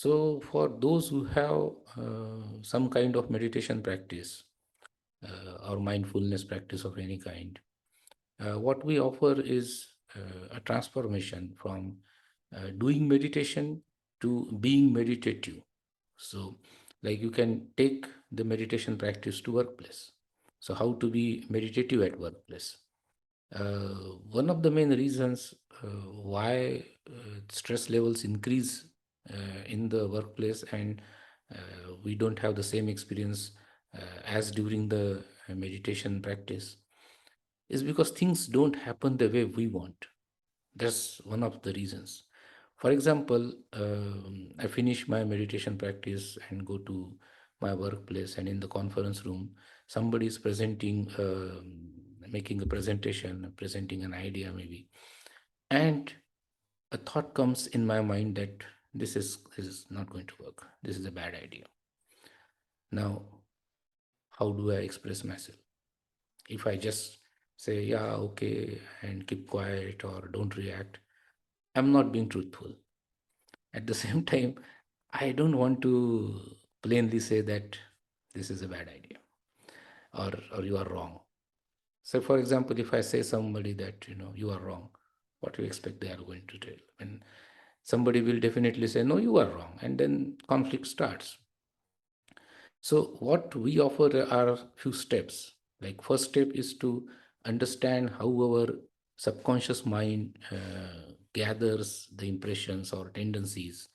So, for those who have some kind of meditation practice or mindfulness practice of any kind, what we offer is a transformation from doing meditation to being meditative. So, like you can take the meditation practice to workplace. So, how to be meditative at workplace? One of the main reasons why stress levels increase in the workplace and we don't have the same experience as during the meditation practice is because things don't happen the way we want. That's one of the reasons. For example, I finish my meditation practice and go to my workplace, and in the conference room, somebody is presenting, making a presentation, presenting an idea maybe, and a thought comes in my mind that this is not going to work. This is a bad idea. Now, how do I express myself? If I just say yeah, okay, and keep quiet or don't react, I'm not being truthful. At the same time, I don't want to plainly say that this is a bad idea or you are wrong. So, for example, if I say somebody that you are wrong, what do you expect they are going to tell? And somebody will definitely say no, you are wrong, and then conflict starts. So, what we offer are few steps. Like first step is to understand how our subconscious mind gathers the impressions or tendencies,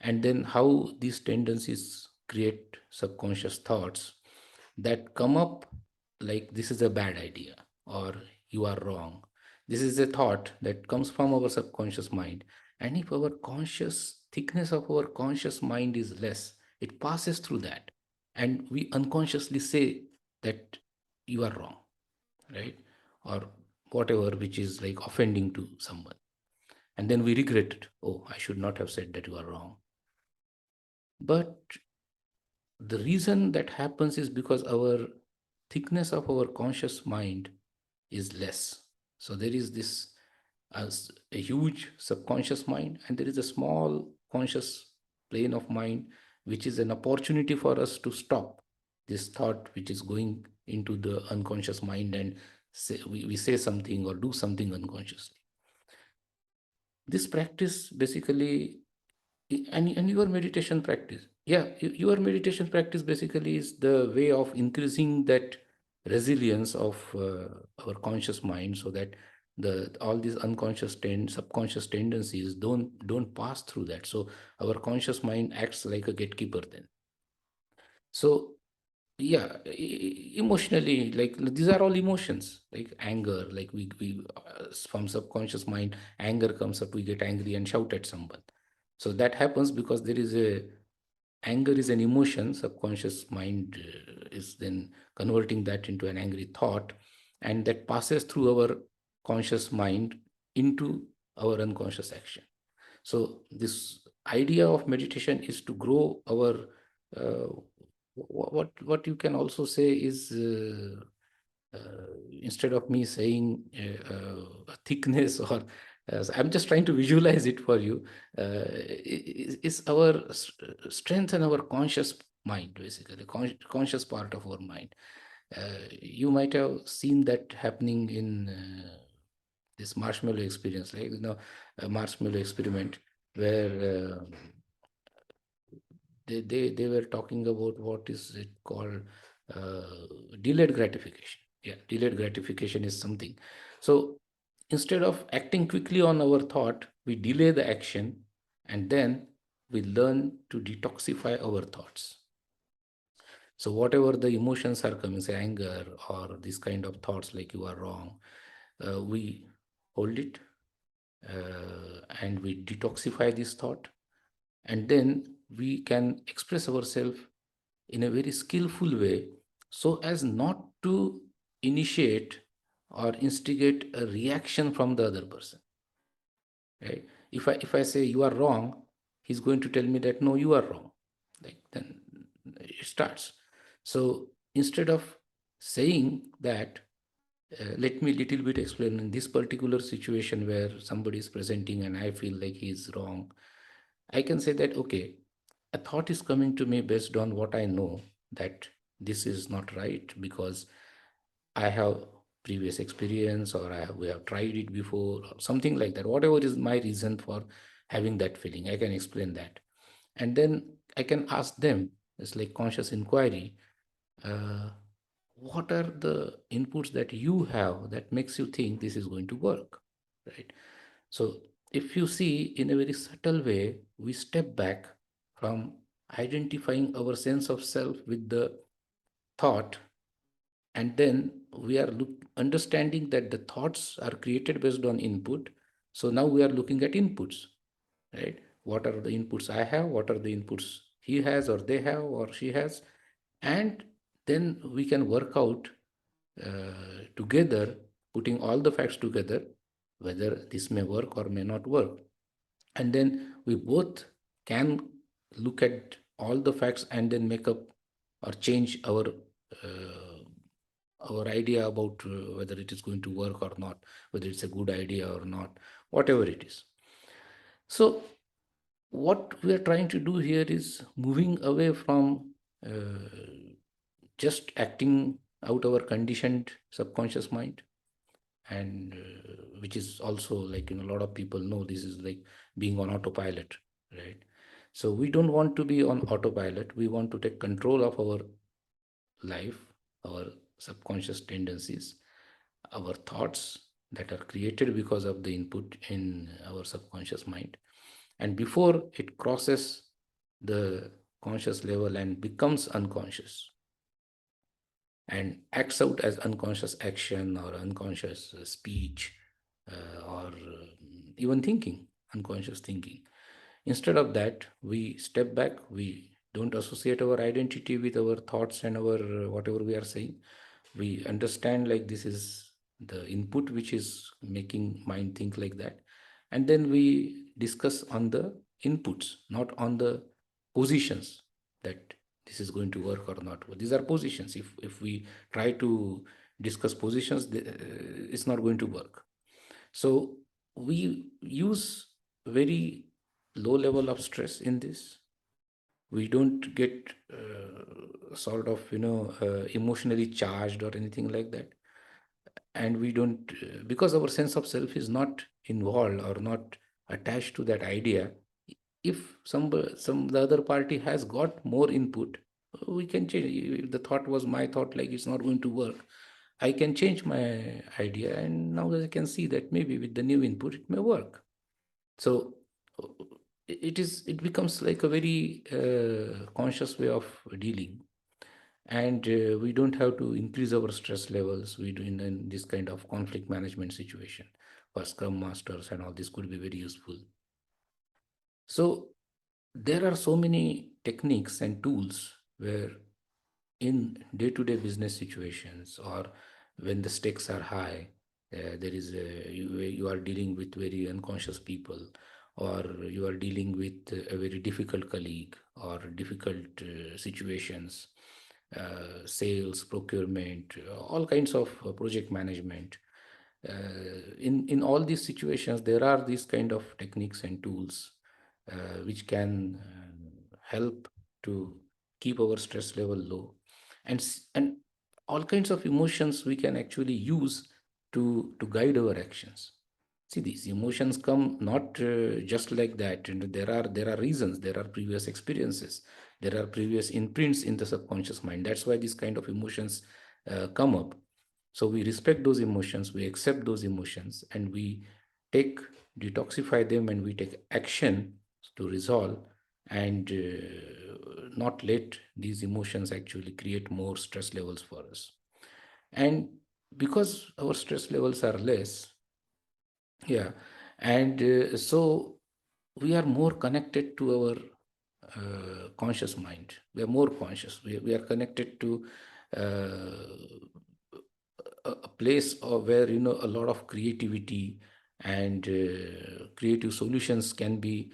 and then how these tendencies create subconscious thoughts that come up like this is a bad idea or you are wrong. This is a thought that comes from our subconscious mind. And if our conscious thickness of our conscious mind is less, it passes through that. And we unconsciously say that you are wrong, right? Or whatever which is like offending to someone. And then we regret it. Oh, I should not have said that you are wrong. But the reason that happens is because our thickness of our conscious mind is less. So there is this as a huge subconscious mind, and there is a small conscious plane of mind, which is an opportunity for us to stop this thought which is going into the unconscious mind and we say something or do something unconsciously. This practice basically and your meditation practice, yeah, your meditation practice basically is the way of increasing that resilience of our conscious mind, so that the all these subconscious tendencies don't pass through that. So our conscious mind acts like a gatekeeper then. So yeah, emotionally, like these are all emotions like anger, like we from subconscious mind, anger comes up, we get angry and shout at someone. So that happens because there is a anger is an emotion. Subconscious mind is then converting that into an angry thought, and that passes through our conscious mind into our unconscious action. So this idea of meditation is to grow our uh, what you can also say is instead of me saying a thickness or I'm just trying to visualize it for you, is our strength and our conscious mind, basically conscious part of our mind. You might have seen that happening in this marshmallow experience, like a marshmallow experiment where they were talking about what is it called, delayed gratification. Yeah, delayed gratification is something. So instead of acting quickly on our thought, we delay the action, and then we learn to detoxify our thoughts. So whatever the emotions are coming, say anger or this kind of thoughts like you are wrong, we hold it, and we detoxify this thought, and then we can express ourselves in a very skillful way, so as not to initiate or instigate a reaction from the other person, right? If I say you are wrong, he's going to tell me that no, you are wrong. Like then it starts. So instead of saying that, let me little bit explain in this particular situation where somebody is presenting and I feel like he is wrong. I can say that, okay, a thought is coming to me based on what I know that this is not right because I have previous experience, or we have tried it before, or something like that. Whatever is my reason for having that feeling, I can explain that. And then I can ask them, it's like conscious inquiry, uh, what are the inputs that you have that makes you think this is going to work, right? So if you see, in a very subtle way, we step back from identifying our sense of self with the thought, and then we are understanding that the thoughts are created based on input. So now we are looking at inputs, right? What are the inputs I have, what are the inputs he has or they have or she has, and then we can work out together, putting all the facts together, whether this may work or may not work. And then we both can look at all the facts and then make up or change uh, our idea about whether it is going to work or not, whether it's a good idea or not, whatever it is. So what we are trying to do here is moving away from just acting out our conditioned subconscious mind, and which is also like, a lot of people know this is like being on autopilot, right? So we don't want to be on autopilot. We want to take control of our life, our subconscious tendencies, our thoughts that are created because of the input in our subconscious mind. And before it crosses the conscious level and becomes unconscious and acts out as unconscious action or unconscious speech, or even thinking, unconscious thinking. Instead of that, we step back, we don't associate our identity with our thoughts and our whatever we are saying. We understand like this is the input which is making mind think like that. And then we discuss on the inputs, not on the positions, that this is going to work or not. These are positions. If we try to discuss positions, it's not going to work. So we use very low level of stress in this. We don't get sort of emotionally charged or anything like that. And we don't because our sense of self is not involved or not attached to that idea. If some the other party has got more input, we can change. If the thought was my thought, like it's not going to work, I can change my idea, and now I can see that maybe with the new input it may work. So it becomes like a very conscious way of dealing. And we don't have to increase our stress levels. We do in this kind of conflict management situation, for scrum masters and all this could be very useful. So there are so many techniques and tools where in day-to-day business situations, or when the stakes are high, there is you are dealing with very unconscious people, or you are dealing with a very difficult colleague or difficult situations, sales, procurement, all kinds of project management. In all these situations, there are these kind of techniques and tools which can help to keep our stress level low, and and all kinds of emotions we can actually use to guide our actions. See, these emotions come not just like that, and there are reasons, there are previous experiences, there are previous imprints in the subconscious mind. That's why these kind of emotions come up. So we respect those emotions, we accept those emotions, and we take detoxify them, and we take action to resolve, and not let these emotions actually create more stress levels for us. And because our stress levels are less, yeah, and so we are more connected to our conscious mind. We are more conscious. We are connected to a place of where a lot of creativity and creative solutions can be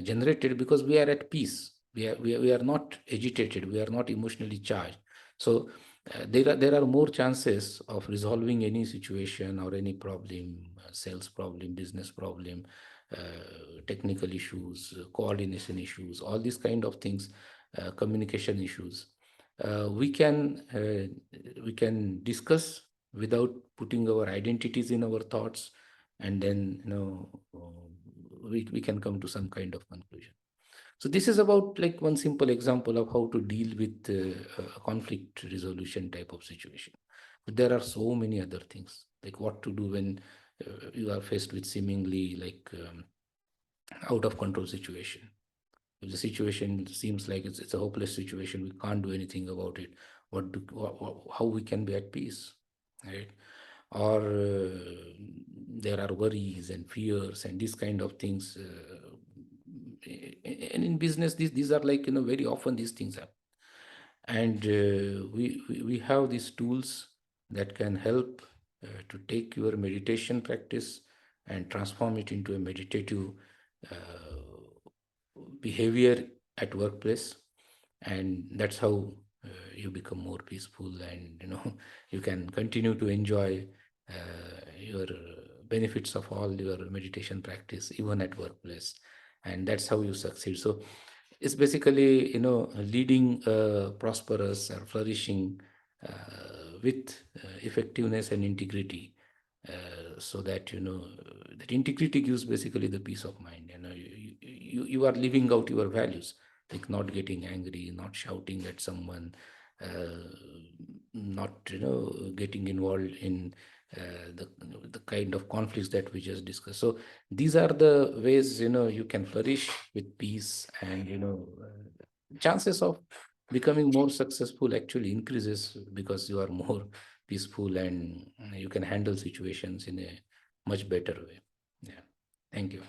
generated, because we are at peace. We are not agitated. We are not emotionally charged. So there are more chances of resolving any situation or any problem, sales problem, business problem, technical issues, coordination issues, all these kind of things, communication issues. We can discuss without putting our identities in our thoughts, and then we can come to some kind of conclusion. So this is about like one simple example of how to deal with a conflict resolution type of situation. But there are so many other things, like what to do when you are faced with seemingly like out of control situation. If the situation seems like it's a hopeless situation, we can't do anything about it. How we can be at peace, right? Or there are worries and fears and these kind of things. And in business, these are like, very often these things happen. And we have these tools that can help to take your meditation practice and transform it into a meditative behavior at workplace. And that's how you become more peaceful, and you can continue to enjoy your benefits of all your meditation practice even at workplace. And that's how you succeed. So it's basically, leading a prosperous or flourishing with effectiveness and integrity, so that that integrity gives basically the peace of mind. You are living out your values, like not getting angry, not shouting at someone, not getting involved in the kind of conflicts that we just discussed. So these are the ways you can flourish with peace, and chances of becoming more successful actually increases because you are more peaceful, and you can handle situations in a much better way. Yeah. Thank you.